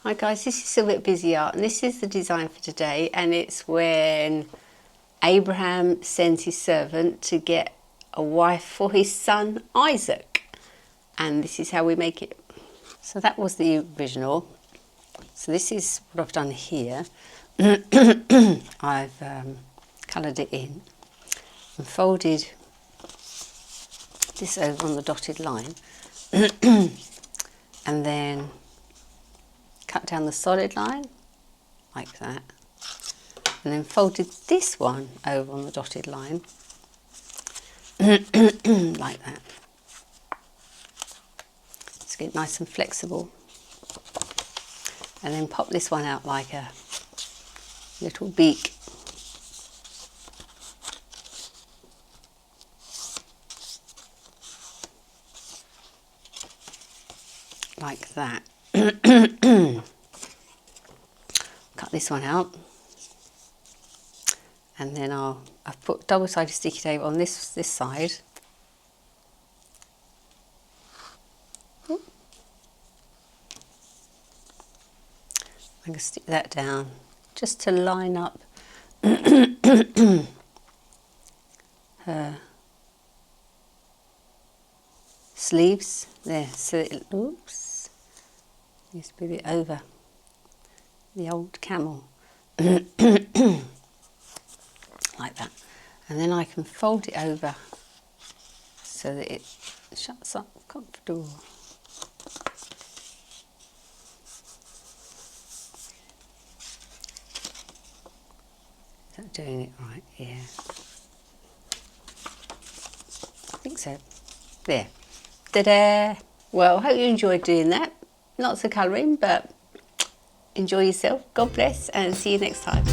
Hi guys, this is Sylvia at Busy Art, and this is the design for today, and it's when Abraham sends his servant to get a wife for his son Isaac, and this is how we make it. So that was the original. So this is what I've done here. I've coloured it in and folded this over on the dotted line and then cut down the solid line like that, and then folded this one over on the dotted line like that. Let's get nice and flexible, and then pop this one out like a little beak. Like that. Cut this one out, and then I've put double-sided sticky tape on this side. I'm going to stick that down just to line up her sleeves there, so it, oops, needs to be a bit over the old camel. Like that, and then I can fold it over so that it shuts up comfortable. Is that doing it right? Yeah, I think so. There. Ta-da! Well, I hope you enjoyed doing that. Lots of colouring, but enjoy yourself. God bless, and see you next time.